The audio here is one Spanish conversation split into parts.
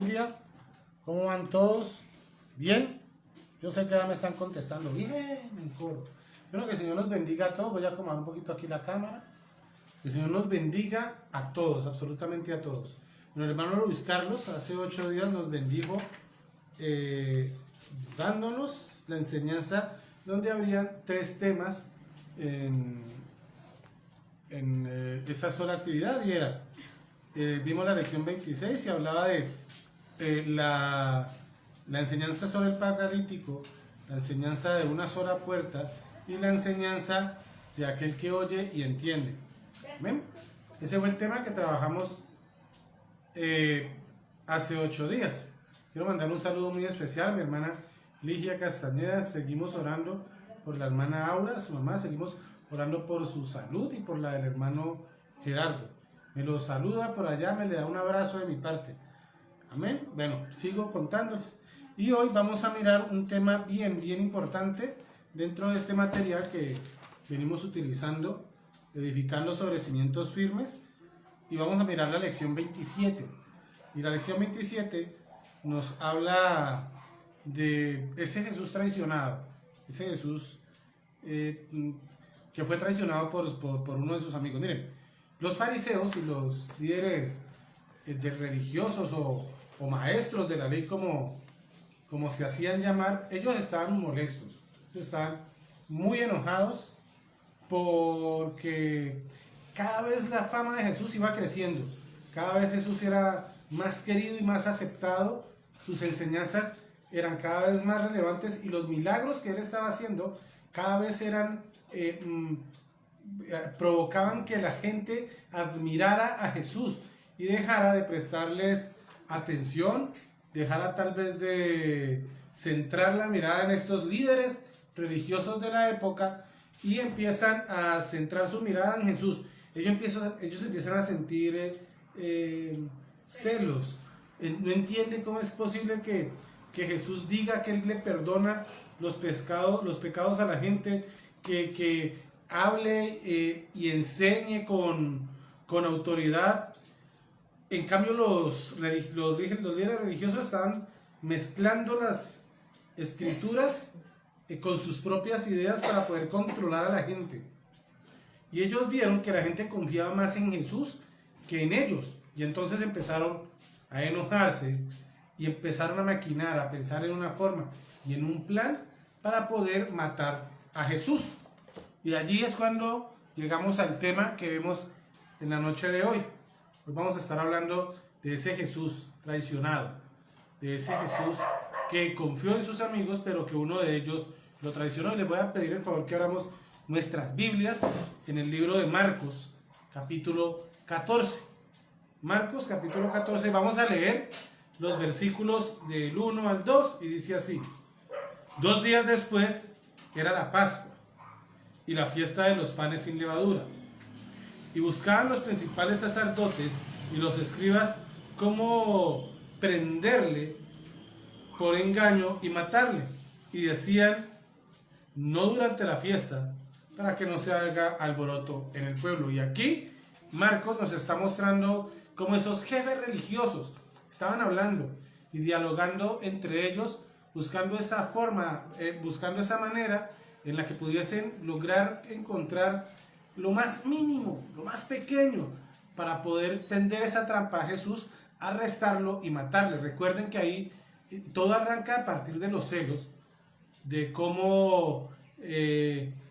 familia? ¿Cómo van todos? ¿Bien? Yo sé que ya me están contestando bien en coro. Bueno, que el Señor los bendiga a todos. Voy a acomodar un poquito aquí la cámara. Que el Señor nos bendiga a todos, absolutamente a todos. Bueno, el hermano Luis Carlos hace 8 días nos bendijo dándonos la enseñanza donde habrían 3 temas en esa sola actividad, y era, vimos la lección 26 y hablaba de la enseñanza sobre el paralítico, la enseñanza de una sola puerta y la enseñanza de aquel que oye y entiende. ¿Ven? Ese fue el tema que trabajamos hace 8 días. Quiero mandar un saludo muy especial a mi hermana Ligia Castañeda. Seguimos orando por la hermana Aura, su mamá. Seguimos orando por su salud y por la del hermano Gerardo. Me lo saluda por allá, me le da un abrazo de mi parte. Amén. Bueno, sigo contándoles. Y hoy vamos a mirar un tema bien importante dentro de este material que venimos utilizando, edificando sobre cimientos firmes. Y vamos a mirar la lección 27. Y la lección 27 nos habla de ese Jesús traicionado, ese Jesús que fue traicionado por uno de sus amigos. Miren, los fariseos y los líderes religiosos o maestros de la ley, como se hacían llamar, ellos estaban molestos, ellos estaban muy enojados porque cada vez la fama de Jesús iba creciendo, cada vez Jesús era más querido y más aceptado, sus enseñanzas eran cada vez más relevantes y los milagros que él estaba haciendo cada vez eran provocaban que la gente admirara a Jesús y dejara de prestarles atención, dejara tal vez de centrar la mirada en estos líderes religiosos de la época y empiezan a centrar su mirada en Jesús. Ellos empiezan a sentir celos. No entienden cómo es posible que Jesús diga que Él le perdona los pecados a la gente, que hable y enseñe con autoridad. En cambio, los líderes religiosos estaban mezclando las escrituras con sus propias ideas para poder controlar a la gente. Y ellos vieron que la gente confiaba más en Jesús que en ellos. Y entonces empezaron a enojarse y empezaron a maquinar, a pensar en una forma y en un plan para poder matar a Jesús. Y allí es cuando llegamos al tema que vemos en la noche de hoy. Hoy vamos a estar hablando de ese Jesús traicionado, de ese Jesús que confió en sus amigos, pero que uno de ellos lo traicionó. Y les voy a pedir el favor que abramos nuestras Biblias en el libro de Marcos, capítulo 14. Marcos, capítulo 14. Vamos a leer los versículos del 1 al 2 y dice así: 2 días después era la Pascua y la fiesta de los panes sin levadura. Y buscaban los principales sacerdotes y los escribas cómo prenderle por engaño y matarle. Y decían: no durante la fiesta, para que no se haga alboroto en el pueblo. Y aquí Marcos nos está mostrando cómo esos jefes religiosos estaban hablando y dialogando entre ellos, buscando esa forma, buscando esa manera en la que pudiesen lograr encontrar lo más mínimo, lo más pequeño, para poder tender esa trampa a Jesús, arrestarlo y matarle. Recuerden que ahí todo arranca a partir de los celos, de cómo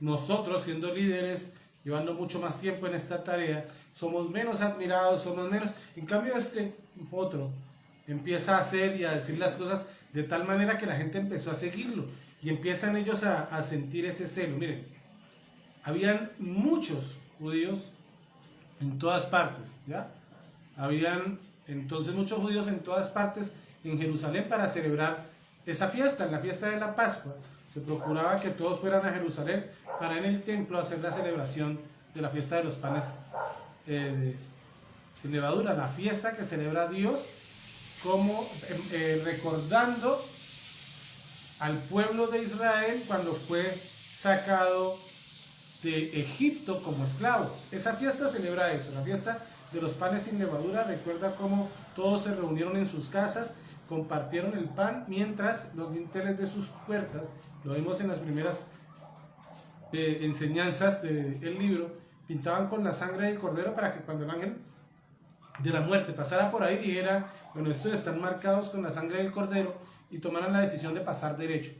nosotros, siendo líderes, llevando mucho más tiempo en esta tarea, somos menos admirados, somos menos. En cambio, este otro empieza a hacer y a decir las cosas de tal manera que la gente empezó a seguirlo y empiezan ellos a sentir ese celo. Miren, habían muchos judíos en todas partes, ¿ya? Habían entonces muchos judíos en todas partes en Jerusalén para celebrar esa fiesta, en la fiesta de la Pascua. Se procuraba que todos fueran a Jerusalén para en el templo hacer la celebración de la fiesta de los panes sin levadura, la fiesta que celebra Dios, como recordando al pueblo de Israel cuando fue sacado de Egipto como esclavo. Esa fiesta celebra eso, la fiesta de los panes sin levadura. Recuerda cómo todos se reunieron en sus casas compartieron el pan mientras los dinteles de sus puertas, lo vimos en las primeras enseñanzas del libro, pintaban con la sangre del cordero para que cuando el ángel de la muerte pasara por ahí dijera, bueno, estos están marcados con la sangre del cordero, y tomaran la decisión de pasar derecho.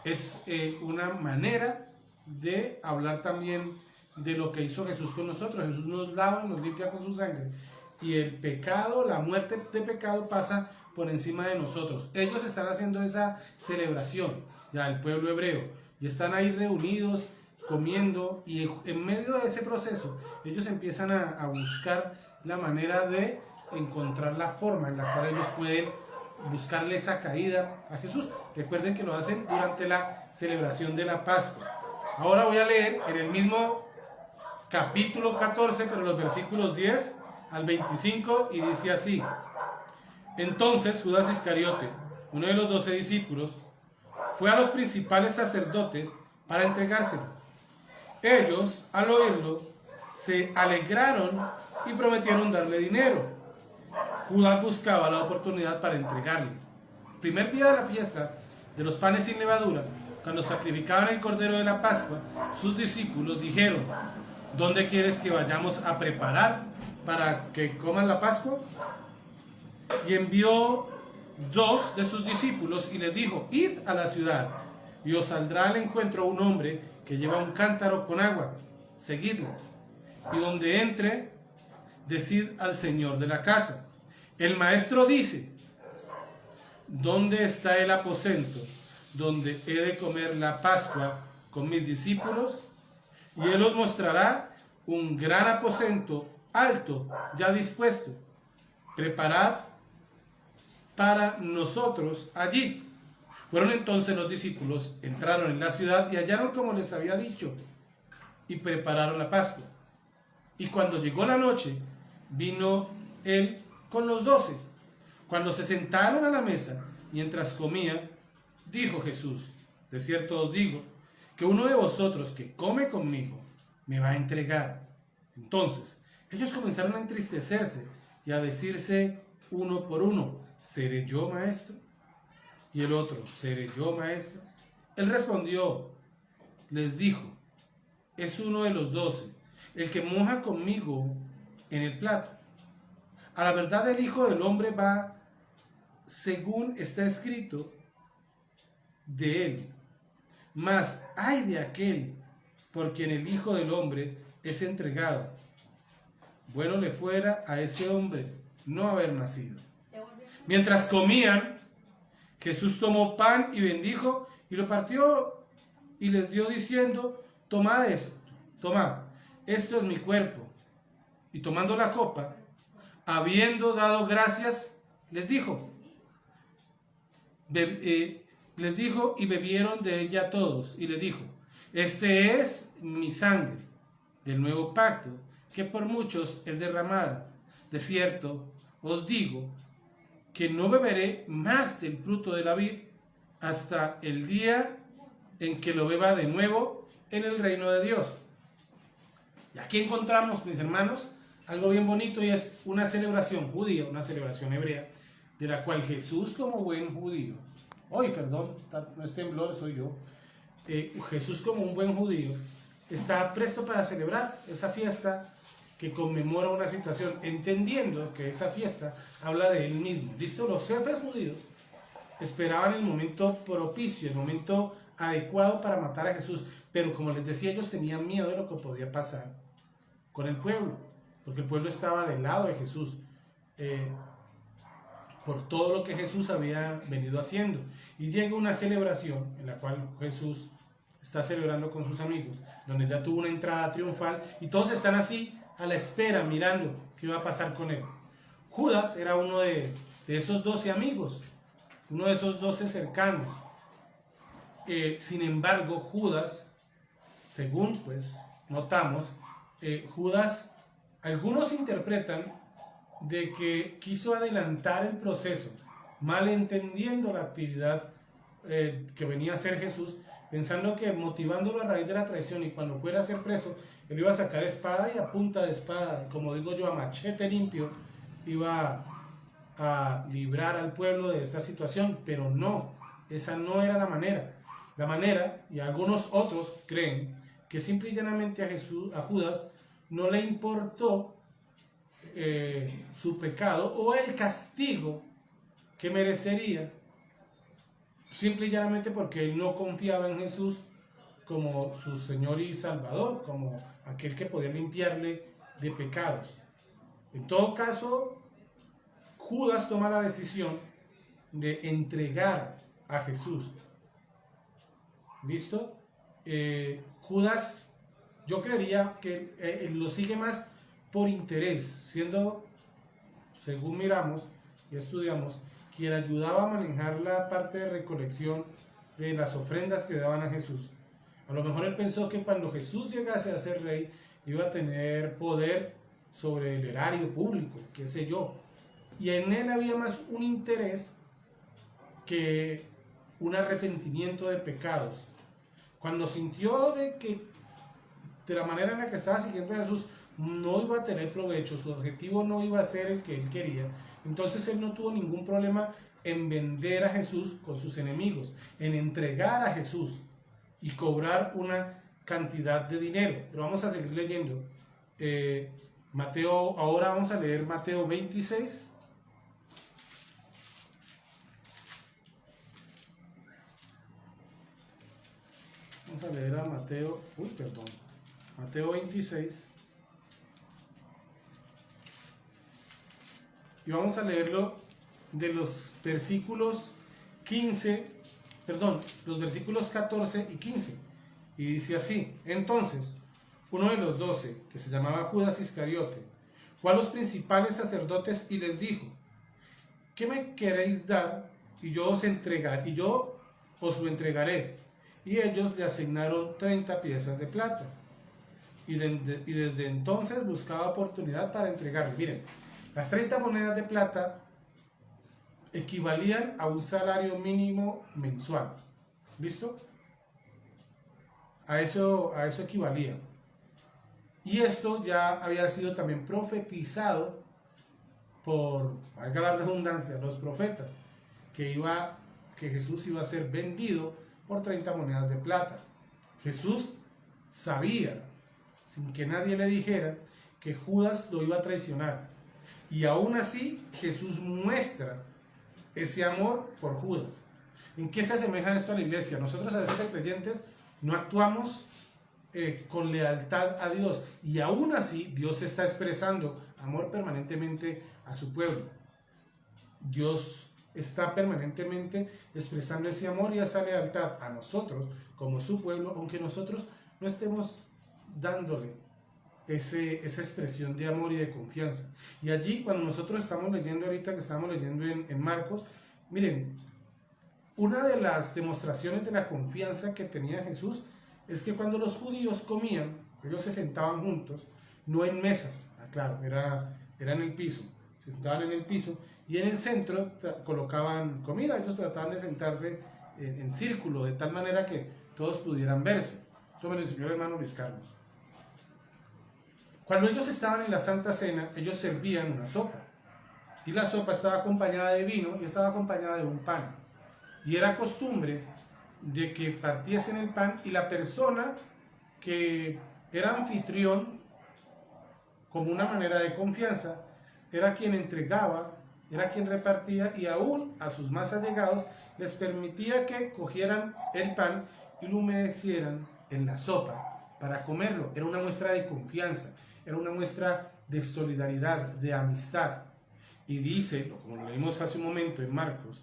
Es una manera de hablar también de lo que hizo Jesús con nosotros. Jesús nos lava y nos limpia con su sangre, y el pecado, la muerte de pecado pasa por encima de nosotros. Ellos están haciendo esa celebración, ya el pueblo hebreo, y están ahí reunidos comiendo, y en medio de ese proceso ellos empiezan a buscar la manera de encontrar la forma en la cual ellos pueden buscarle esa caída a Jesús. Recuerden que lo hacen durante la celebración de la Pascua. Ahora voy a leer en el mismo capítulo 14, pero los versículos 10 al 25, y dice así: Entonces Judas Iscariote, uno de los 12 discípulos, fue a los principales sacerdotes para entregárselo. Ellos, al oírlo, se alegraron y prometieron darle dinero. Judas buscaba la oportunidad para entregarle. El primer día de la fiesta de los panes sin levadura, cuando sacrificaban el cordero de la Pascua, sus discípulos dijeron: ¿Dónde quieres que vayamos a preparar para que coman la Pascua? Y envió 2 de sus discípulos y les dijo: Id a la ciudad, y os saldrá al encuentro un hombre que lleva un cántaro con agua. Seguidlo. Y donde entre, decid al señor de la casa: el maestro dice, ¿dónde está el aposento donde he de comer la Pascua con mis discípulos? Y él os mostrará un gran aposento alto, ya dispuesto. Preparad para nosotros allí. Fueron entonces los discípulos, entraron en la ciudad y hallaron como les había dicho, y prepararon la Pascua. Y cuando llegó la noche, vino él con los 12. Cuando se sentaron a la mesa, mientras comían, dijo Jesús: de cierto os digo, que uno de vosotros que come conmigo, me va a entregar. Entonces, ellos comenzaron a entristecerse y a decirse uno por uno: ¿seré yo, maestro? Y el otro: ¿seré yo, maestro? Él respondió, les dijo: es uno de los 12, el que moja conmigo en el plato. A la verdad, el Hijo del Hombre va según está escrito de él. Mas ay de aquel por quien el Hijo del Hombre es entregado. Bueno le fuera a ese hombre no haber nacido. Mientras comían, Jesús tomó pan y bendijo y lo partió y les dio diciendo: tomad esto, tomad, esto es mi cuerpo. Y tomando la copa, habiendo dado gracias, les dijo, y bebieron de ella todos, y les dijo: este es mi sangre del nuevo pacto, que por muchos es derramada. De cierto os digo que no beberé más del fruto de la vid hasta el día en que lo beba de nuevo en el reino de Dios. Y aquí encontramos, mis hermanos, algo bien bonito, y es una celebración judía, una celebración hebrea, de la cual Jesús, como buen judío, no es temblor, soy yo, Jesús como un buen judío está presto para celebrar esa fiesta que conmemora una situación, entendiendo que esa fiesta habla de él mismo. ¿Listo? Los jefes judíos esperaban el momento propicio, el momento adecuado para matar a Jesús, pero como les decía, ellos tenían miedo de lo que podía pasar con el pueblo, porque el pueblo estaba del lado de Jesús, por todo lo que Jesús había venido haciendo. Y llega una celebración en la cual Jesús está celebrando con sus amigos, donde ya tuvo una entrada triunfal, y todos están así a la espera, mirando qué va a pasar con él. Judas era uno de esos 12 amigos, uno de esos 12 cercanos. Sin embargo, Judas, según pues notamos, Judas, algunos interpretan de que quiso adelantar el proceso, malentendiendo la actividad que venía a hacer Jesús, pensando que motivándolo a raíz de la traición, y cuando fuera a ser preso, él iba a sacar espada, y a punta de espada, como digo yo, a machete limpio, iba a librar al pueblo de esta situación, pero no, esa no era la manera. La manera, y algunos otros creen, que simple y llanamente a Judas no le importó su pecado o el castigo que merecería, simple y llanamente porque él no confiaba en Jesús como su Señor y Salvador, como aquel que podía limpiarle de pecados. En todo caso, Judas toma la decisión de entregar a Jesús. ¿Listo? Judas, yo creería que lo sigue más por interés, siendo, según miramos y estudiamos, quien ayudaba a manejar la parte de recolección de las ofrendas que daban a Jesús. A lo mejor él pensó que cuando Jesús llegase a ser rey, iba a tener poder sobre el erario público, qué sé yo. Y en él había más un interés que un arrepentimiento de pecados. Cuando sintió de que de la manera en la que estaba siguiendo a Jesús no iba a tener provecho, su objetivo no iba a ser el que él quería, entonces él no tuvo ningún problema en vender a Jesús con sus enemigos, en entregar a Jesús y cobrar una cantidad de dinero. Pero vamos a seguir leyendo. Mateo, ahora vamos a leer Mateo 26. Vamos a leer a Mateo, Mateo 26. Y vamos a leerlo de los versículos 14 y 15. Y dice así: entonces, uno de los 12, que se llamaba Judas Iscariote, fue a los principales sacerdotes y les dijo: ¿qué me queréis dar? Y yo os lo entregaré. Y ellos le asignaron 30 piezas de plata. Y desde entonces buscaba oportunidad para entregarle. Miren, las 30 monedas de plata equivalían a un salario mínimo mensual. ¿Listo? A eso equivalía. Y esto ya había sido también profetizado por, valga la redundancia, los profetas, que Jesús iba a ser vendido por 30 monedas de plata. Jesús sabía, sin que nadie le dijera, que Judas lo iba a traicionar. Y aún así, Jesús muestra ese amor por Judas. ¿En qué se asemeja esto a la iglesia? Nosotros a veces, de creyentes, no actuamos con lealtad a Dios. Y aún así, Dios está expresando amor permanentemente a su pueblo. Dios está permanentemente expresando ese amor y esa lealtad a nosotros como su pueblo, aunque nosotros no estemos dándole esa expresión de amor y de confianza. Y allí, cuando nosotros estamos leyendo ahorita, que estamos leyendo en Marcos, miren, una de las demostraciones de la confianza que tenía Jesús es que cuando los judíos comían, ellos se sentaban juntos, no en mesas, claro, era en el piso, se sentaban en el piso y en el centro colocaban comida. Ellos trataban de sentarse en círculo de tal manera que todos pudieran verse. Esto me lo enseñó el hermano Luis Carlos. Cuando ellos estaban en la Santa Cena, ellos servían una sopa y la sopa estaba acompañada de vino y estaba acompañada de un pan. Y era costumbre de que partiesen el pan y la persona que era anfitrión, como una manera de confianza, era quien entregaba, era quien repartía, y aún a sus más allegados les permitía que cogieran el pan y lo humedecieran en la sopa para comerlo. Era una muestra de confianza, era una muestra de solidaridad, de amistad. Y dice, como leímos hace un momento en Marcos,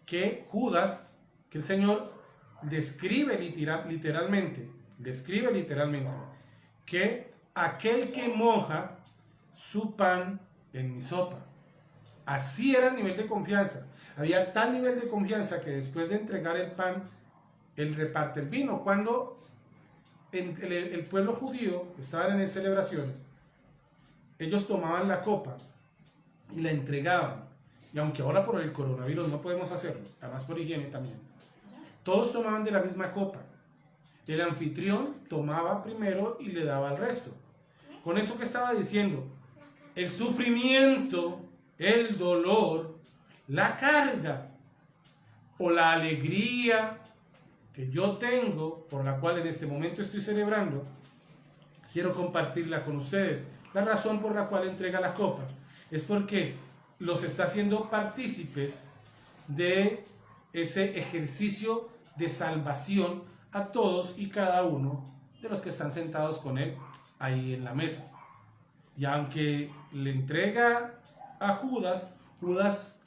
que Judas, que el Señor describe literalmente, que aquel que moja su pan en mi sopa. Así era el nivel de confianza. Había tal nivel de confianza que después de entregar el pan, él reparte el vino. Cuando el pueblo judío estaban en celebraciones, ellos tomaban la copa y la entregaban. Y aunque ahora por el coronavirus no podemos hacerlo, además por higiene también, todos tomaban de la misma copa. El anfitrión tomaba primero y le daba al resto. Con eso que estaba diciendo, el sufrimiento, el dolor la carga o la alegría que yo tengo, por la cual en este momento estoy celebrando, quiero compartirla con ustedes. La razón por la cual entrega la copa es porque los está haciendo partícipes de ese ejercicio de salvación a todos y cada uno de los que están sentados con él ahí en la mesa. Y aunque le entrega a Judas, Judas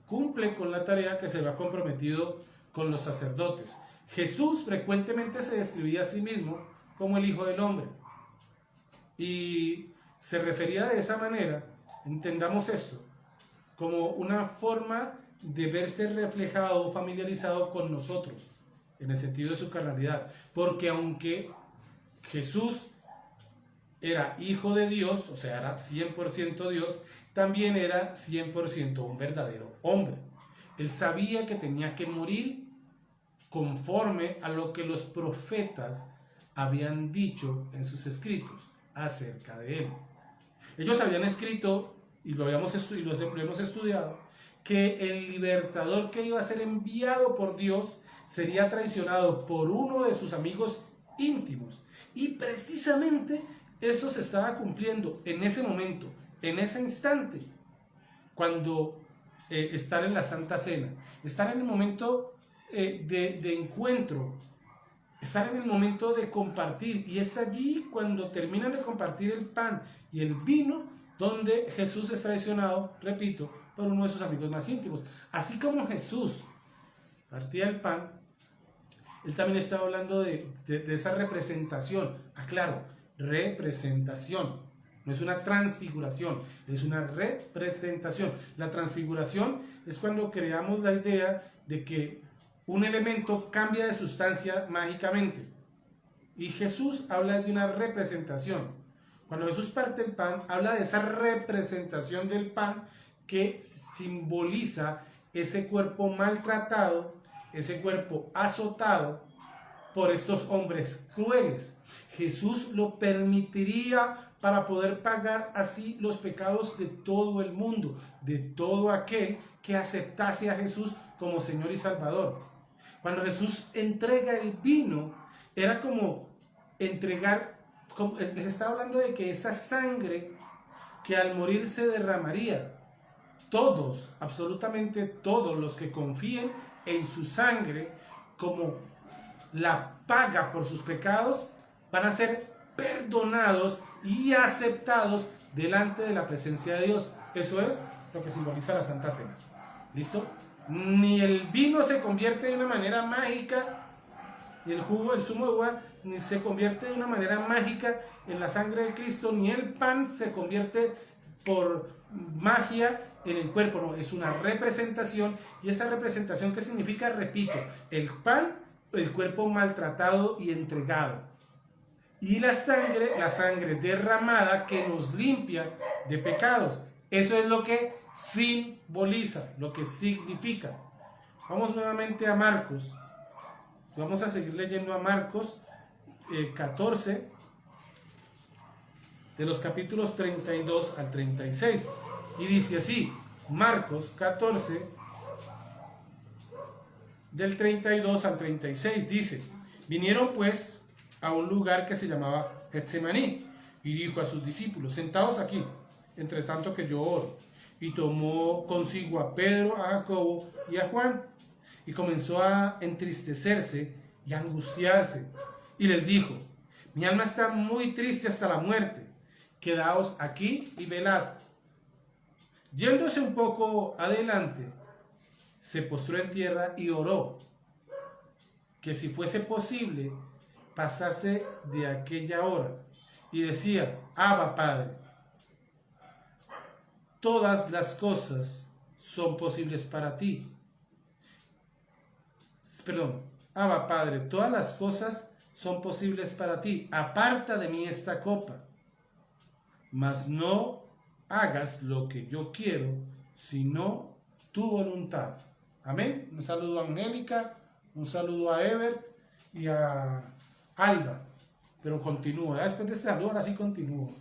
cumple con la tarea que se le ha comprometido con los sacerdotes. Jesús frecuentemente se describía a sí mismo como el Hijo del Hombre. Y se refería de esa manera, entendamos esto, como una forma de verse reflejado, familiarizado con nosotros, en el sentido de su carnalidad. Porque aunque Jesús era hijo de Dios, o sea, era 100% Dios, también era 100% un verdadero hombre. Él sabía que tenía que morir conforme a lo que los profetas habían dicho en sus escritos acerca de él. Ellos habían escrito, y lo hemos estudiado, que el libertador que iba a ser enviado por Dios sería traicionado por uno de sus amigos íntimos. Y precisamente eso se estaba cumpliendo en ese momento, en ese instante, cuando estar en la Santa Cena, estar en el momento de encuentro, estar en el momento de compartir. Y es allí cuando terminan de compartir el pan y el vino donde Jesús es traicionado, repito, por uno de sus amigos más íntimos. Así como Jesús partía el pan, él también estaba hablando de esa representación. Aclaro, representación. No es una transfiguración, es una representación. La transfiguración es cuando creamos la idea de que un elemento cambia de sustancia mágicamente. Y Jesús habla de una representación. Cuando Jesús parte el pan, habla de esa representación del pan que simboliza ese cuerpo maltratado, ese cuerpo azotado por estos hombres crueles. Jesús lo permitiría para poder pagar así los pecados de todo el mundo, de todo aquel que aceptase a Jesús como Señor y Salvador. Cuando Jesús entrega el vino, era como entregar, les estaba hablando de que esa sangre que al morir se derramaría, todos, absolutamente todos los que confíen en su sangre como la paga por sus pecados, van a ser perdonados y aceptados delante de la presencia de Dios. Eso es lo que simboliza la Santa Cena. ¿Listo? Ni el vino se convierte de una manera mágica, ni el jugo, el zumo de uva, ni se convierte de una manera mágica en la sangre de Cristo, ni el pan se convierte por magia en el cuerpo. No, es una representación. Y esa representación, ¿qué significa? Repito, el pan, el cuerpo maltratado y entregado, y la sangre derramada que nos limpia de pecados. Eso es lo que simboliza, lo que significa. Vamos nuevamente a Marcos. Vamos a seguir leyendo a Marcos 14, de los capítulos 32 al 36. Y dice así, Marcos 14, del 32 al 36, dice: vinieron pues a un lugar que se llamaba Getsemaní, y dijo a sus discípulos: sentaos aquí, entre tanto que yo oro. Y tomó consigo a Pedro, a Jacobo y a Juan, y comenzó a entristecerse y a angustiarse, y les dijo: mi alma está muy triste hasta la muerte, quedaos aquí y velad. Yéndose un poco adelante, se postró en tierra y oró, que si fuese posible pasase de aquella hora, y decía: Abba, Padre, todas las cosas son posibles para ti. Abba, Padre, todas las cosas son posibles para ti. Aparta de mí esta copa, mas no hagas lo que yo quiero, sino tu voluntad. Amén. Un saludo a Angélica, un saludo a Ever y a Alba. Pero continúo. Después de este saludo, ahora sí continúo.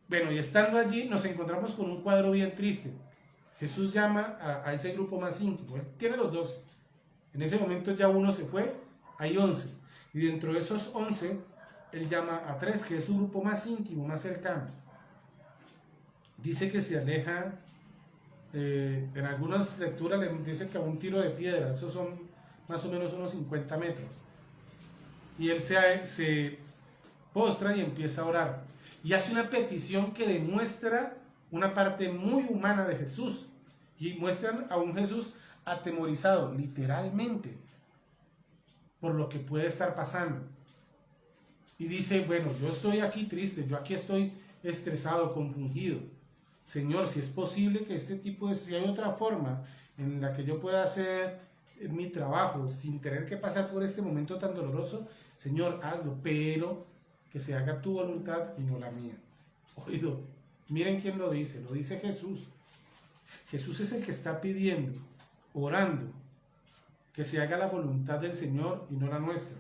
Bueno, y estando allí nos encontramos con un cuadro bien triste. Jesús llama a ese grupo más íntimo. Él tiene los 12. En ese momento ya uno se fue, hay 11. Y dentro de esos 11, Él llama a 3, que es su grupo más íntimo, más cercano. Dice que se aleja, en algunas lecturas le dice que a un tiro de piedra, esos son más o menos unos 50 metros. Y Él se postra y empieza a orar. Y hace una petición que demuestra una parte muy humana de Jesús. Y muestran a un Jesús atemorizado, literalmente, por lo que puede estar pasando. Y dice, bueno, yo estoy aquí triste, yo aquí estoy estresado, confundido. Señor, si es posible que este tipo de... Si hay otra forma en la que yo pueda hacer mi trabajo sin tener que pasar por este momento tan doloroso, Señor, hazlo, pero que se haga tu voluntad y no la mía. Oído, miren quién lo dice Jesús. Jesús es el que está pidiendo, orando, que se haga la voluntad del Señor y no la nuestra.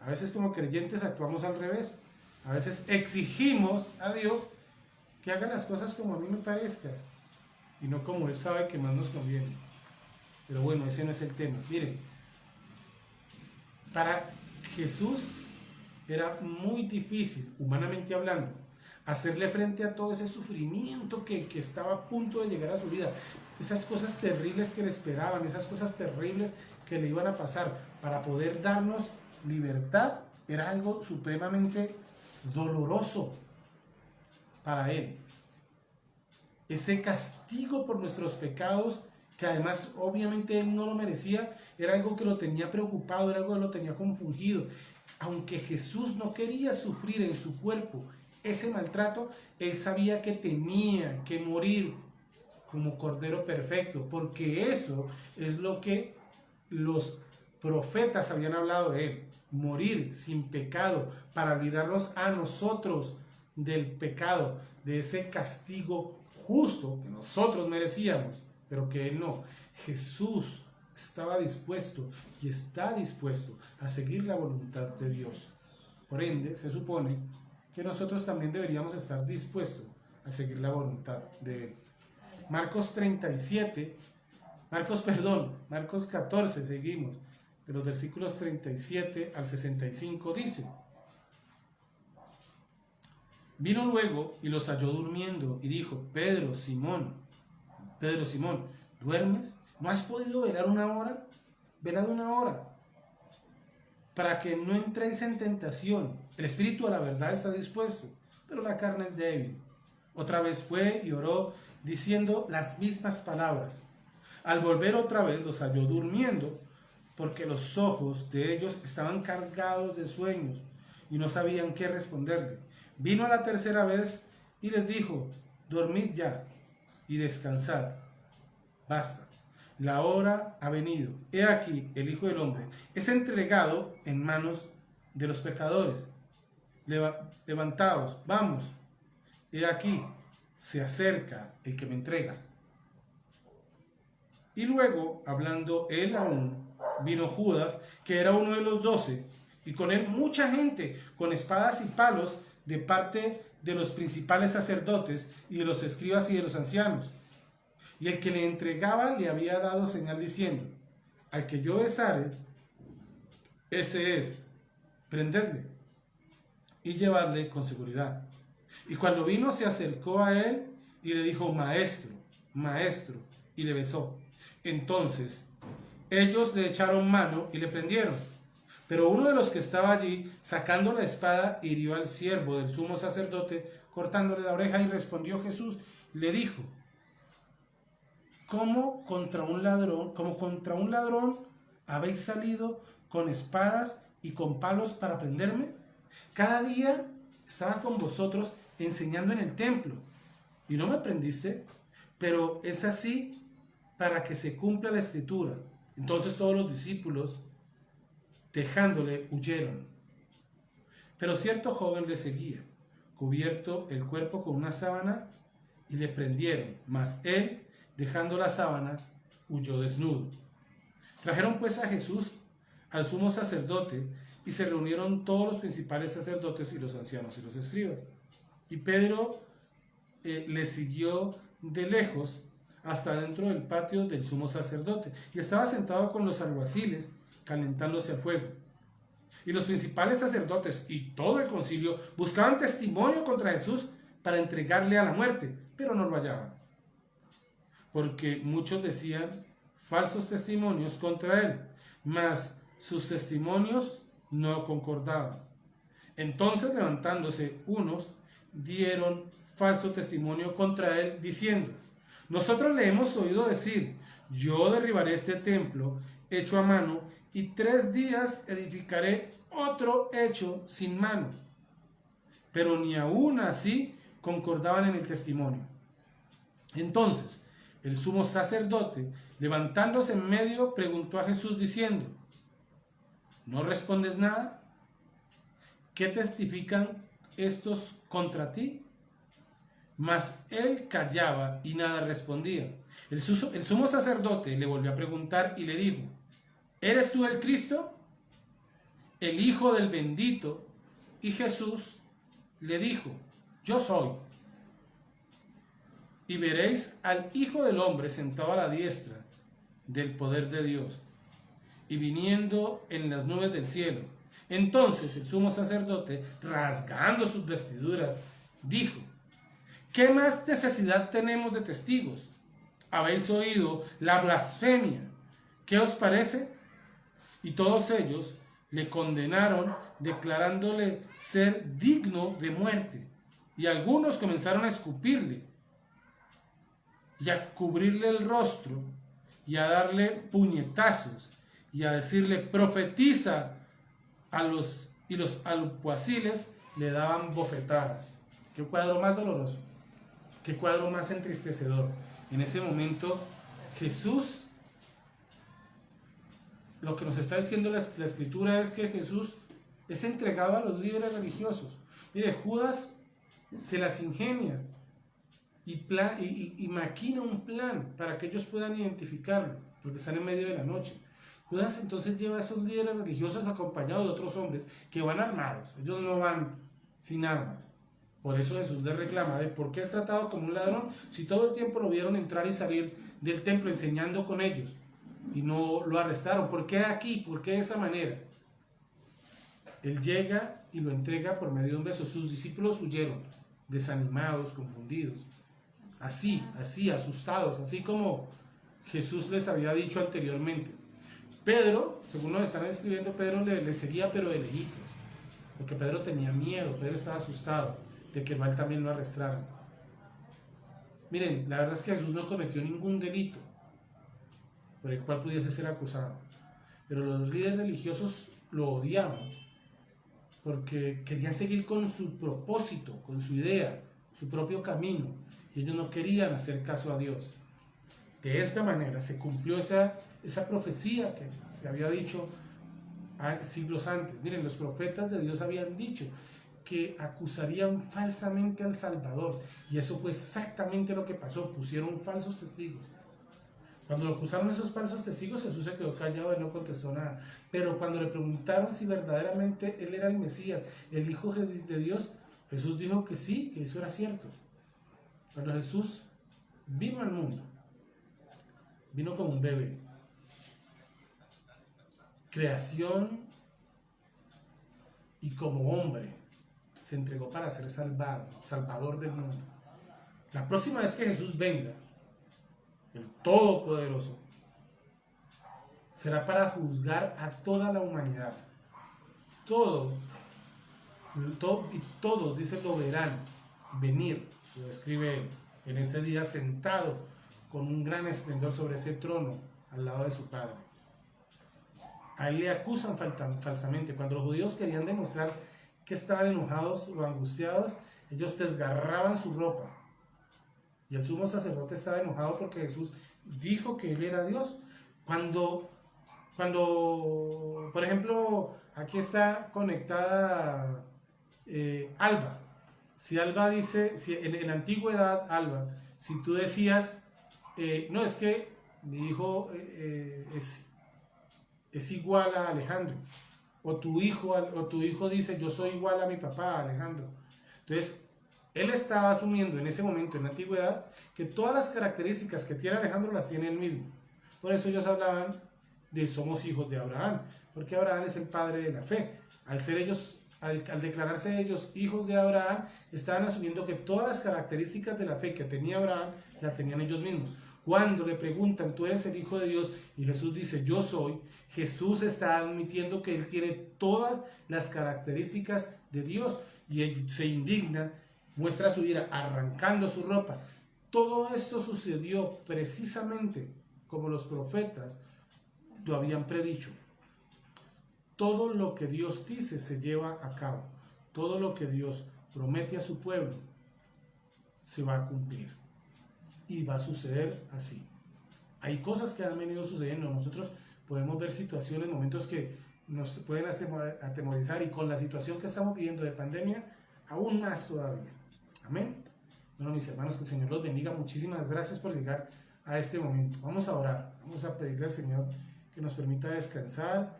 A veces como creyentes actuamos al revés. A veces exigimos a Dios que haga las cosas como a mí me parezca y no como Él sabe que más nos conviene. Pero bueno, ese no es el tema. Miren, para Jesús era muy difícil, humanamente hablando, hacerle frente a todo ese sufrimiento que estaba a punto de llegar a su vida. Esas cosas terribles que le esperaban, esas cosas terribles que le iban a pasar para poder darnos libertad, era algo supremamente doloroso para Él. Ese castigo por nuestros pecados, que además obviamente Él no lo merecía, era algo que lo tenía preocupado, era algo que lo tenía confundido. Aunque Jesús no quería sufrir en su cuerpo ese maltrato, Él sabía que tenía que morir como Cordero perfecto, porque eso es lo que los profetas habían hablado de Él, morir sin pecado, para librarnos a nosotros del pecado, de ese castigo justo que nosotros merecíamos, pero que Él no. Jesús estaba dispuesto y está dispuesto a seguir la voluntad de Dios. Por ende, se supone que nosotros también deberíamos estar dispuestos a seguir la voluntad de Él. Marcos 14, seguimos, de los versículos 37 al 65 dice: Vino luego y los halló durmiendo y dijo: Pedro, Simón, ¿duermes? ¿No has podido velar una hora? Velad una hora, para que no entréis en tentación. El espíritu a la verdad está dispuesto, pero la carne es débil. Otra vez fue y oró, diciendo las mismas palabras. Al volver otra vez los halló durmiendo, porque los ojos de ellos estaban cargados de sueños y no sabían qué responderle. Vino a la tercera vez y les dijo: dormid ya y descansad. Basta, la hora ha venido. He aquí, el Hijo del Hombre es entregado en manos de los pecadores. Levantaos, vamos. He aquí, se acerca el que me entrega. Y luego, hablando él aún, vino Judas, que era uno de los 12, y con él mucha gente, con espadas y palos, de parte de los principales sacerdotes y de los escribas y de los ancianos. Y el que le entregaba le había dado señal diciendo: al que yo besare, ese es, prendedle y llevadle con seguridad. Y cuando vino se acercó a él y le dijo: maestro, maestro, y le besó. Entonces ellos le echaron mano y le prendieron. Pero uno de los que estaba allí, sacando la espada, hirió al siervo del sumo sacerdote, cortándole la oreja. Y respondió Jesús, le dijo: ¿Cómo contra un ladrón habéis salido con espadas y con palos para prenderme? Cada día estaba con vosotros enseñando en el templo, y no me prendiste, pero es así para que se cumpla la escritura. Entonces todos los discípulos, dejándole, huyeron. Pero cierto joven le seguía, cubierto el cuerpo con una sábana, y le prendieron, mas él, dejando la sábana, huyó desnudo. Trajeron pues a Jesús al sumo sacerdote, y se reunieron todos los principales sacerdotes y los ancianos y los escribas. Y Pedro le siguió de lejos, hasta dentro del patio del sumo sacerdote, y estaba sentado con los alguaciles calentándose a fuego. Y los principales sacerdotes y todo el concilio buscaban testimonio contra Jesús para entregarle a la muerte, pero no lo hallaban, porque muchos decían falsos testimonios contra él, mas sus testimonios no concordaban. Entonces, levantándose unos, dieron falso testimonio contra él, diciendo: nosotros le hemos oído decir, yo derribaré este templo hecho a mano, y 3 días edificaré otro hecho sin mano. Pero ni aún así concordaban en el testimonio. Entonces, el sumo sacerdote, levantándose en medio, preguntó a Jesús diciendo: ¿no respondes nada? ¿Qué testifican estos contra ti? Mas él callaba y nada respondía. El sumo sacerdote le volvió a preguntar y le dijo: ¿eres tú el Cristo, el Hijo del bendito? Y Jesús le dijo: yo soy. Y veréis al Hijo del Hombre sentado a la diestra del poder de Dios, y viniendo en las nubes del cielo. Entonces el sumo sacerdote, rasgando sus vestiduras, dijo: ¿qué más necesidad tenemos de testigos? Habéis oído la blasfemia. ¿Qué os parece? Y todos ellos le condenaron, declarándole ser digno de muerte. Y algunos comenzaron a escupirle y a cubrirle el rostro y a darle puñetazos y a decirle: profetiza. Y los alguaciles le daban bofetadas. Qué cuadro más doloroso, qué cuadro más entristecedor. En ese momento Jesús, lo que nos está diciendo la escritura es que Jesús es entregado a los líderes religiosos. Mire, Judas se las ingenia y maquina un plan para que ellos puedan identificarlo, porque están en medio de la noche. Judas entonces lleva a esos líderes religiosos acompañados de otros hombres que van armados. Ellos no van sin armas. Por eso Jesús les reclama: ¿de por qué es tratado como un ladrón si todo el tiempo lo vieron entrar y salir del templo enseñando con ellos y no lo arrestaron? ¿Por qué aquí? ¿Por qué de esa manera? Él llega y lo entrega por medio de un beso. Sus discípulos huyeron, desanimados, confundidos, así, asustados, así como Jesús les había dicho anteriormente. Pedro, según nos están escribiendo, Pedro le seguía, pero de lejitos, porque Pedro tenía miedo, Pedro estaba asustado de que mal también lo arrestaran. Miren, la verdad es que Jesús no cometió ningún delito por el cual pudiese ser acusado, pero los líderes religiosos lo odiaban porque querían seguir con su propósito, con su idea, su propio camino, y ellos no querían hacer caso a Dios. De esta manera se cumplió esa profecía que se había dicho siglos antes. Miren, los profetas de Dios habían dicho que acusarían falsamente al Salvador, y eso fue exactamente lo que pasó. Pusieron falsos testigos. Cuando lo acusaron esos falsos testigos, Jesús se quedó callado y no contestó nada. Pero cuando le preguntaron si verdaderamente él era el Mesías, el Hijo de Dios, Jesús dijo que sí, que eso era cierto. Cuando Jesús vino al mundo, vino como un bebé. Creación, y como hombre se entregó para ser salvador del mundo. La próxima vez que Jesús venga, el Todopoderoso, será para juzgar a toda la humanidad. Todos, dice, lo verán venir, lo escribe él, en ese día sentado con un gran esplendor sobre ese trono al lado de su Padre. A él le acusan falsamente. Cuando los judíos querían demostrar que estaban enojados o angustiados, ellos desgarraban su ropa. Y el sumo sacerdote estaba enojado porque Jesús dijo que él era Dios. Cuando por ejemplo, aquí está conectada Alba. Si Alba dice, si en la antigüedad, Alba, si tú decías, no, es que mi hijo es igual a Alejandro, o tu hijo dice, yo soy igual a mi papá, Alejandro. Entonces, Él estaba asumiendo en ese momento, en la antigüedad, que todas las características que tiene Alejandro las tiene él mismo. Por eso ellos hablaban de somos hijos de Abraham, porque Abraham es el padre de la fe. Al ser ellos, al declararse ellos hijos de Abraham, estaban asumiendo que todas las características de la fe que tenía Abraham, la tenían ellos mismos. Cuando le preguntan, ¿tú eres el Hijo de Dios? Y Jesús dice, yo soy. Jesús está admitiendo que él tiene todas las características de Dios. Y él se indigna, muestra su ira, arrancando su ropa. Todo esto sucedió precisamente como los profetas lo habían predicho. Todo lo que Dios dice se lleva a cabo. Todo lo que Dios promete a su pueblo se va a cumplir. Y va a suceder así. Hay cosas que han venido sucediendo. Nosotros podemos ver situaciones, momentos que nos pueden atemorizar, y con la situación que estamos viviendo de pandemia, aún más todavía. Amén. Bueno, mis hermanos, que el Señor los bendiga. Muchísimas gracias por llegar a este momento. Vamos a orar. Vamos a pedirle al Señor que nos permita descansar,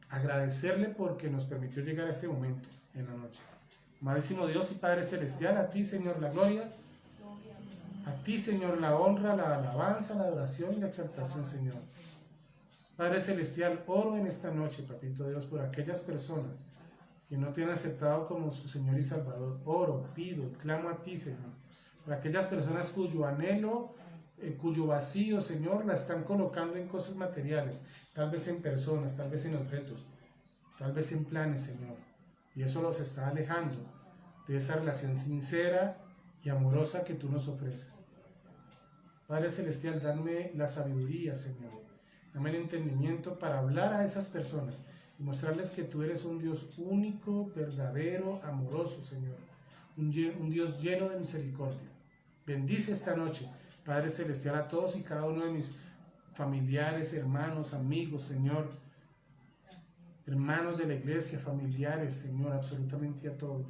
agradecerle porque nos permitió llegar a este momento en la noche. Amadísimo Dios y Padre Celestial, a ti, Señor, la gloria. A ti, Señor, la honra, la alabanza, la adoración y la exaltación, Señor. Padre Celestial, oro en esta noche, Papito Dios, por aquellas personas que no te han aceptado como su Señor y Salvador. Oro, pido, clamo a ti, Señor. Por aquellas personas cuyo anhelo, cuyo vacío, Señor, la están colocando en cosas materiales, tal vez en personas, tal vez en objetos, tal vez en planes, Señor. Y eso los está alejando de esa relación sincera y amorosa que tú nos ofreces. Padre Celestial, dame la sabiduría, Señor. Dame el entendimiento para hablar a esas personas y mostrarles que tú eres un Dios único, verdadero, amoroso, Señor. Un Dios lleno de misericordia. Bendice esta noche, Padre Celestial, a todos y cada uno de mis familiares, hermanos, amigos, Señor. Hermanos de la iglesia, familiares, Señor, absolutamente a todos.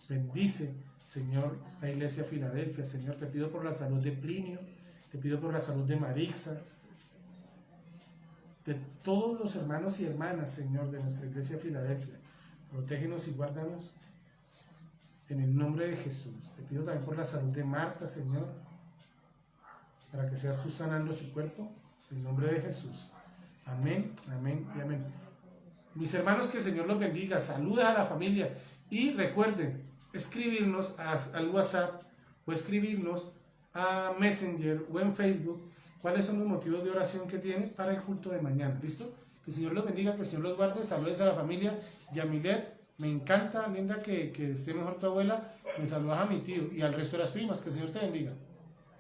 Bendice, Señor, la iglesia Filadelfia. Señor, te pido por la salud de Plinio, te pido por la salud de Marixa, de todos los hermanos y hermanas, Señor, de nuestra iglesia Filadelfia. Protégenos y guárdanos en el nombre de Jesús. Te pido también por la salud de Marta, Señor, para que seas tú sanando su cuerpo, en el nombre de Jesús. Amén, amén y amén. Mis hermanos, que el Señor los bendiga. Saludos a la familia y recuerden escribirnos al WhatsApp o escribirnos a Messenger o en Facebook cuáles son los motivos de oración que tienen para el culto de mañana. ¿Listo? Que el Señor los bendiga, que el Señor los guarde. Saludos a la familia Yamilet. Me encanta, linda, que esté mejor tu abuela. Me saludas a mi tío y al resto de las primas. Que el Señor te bendiga.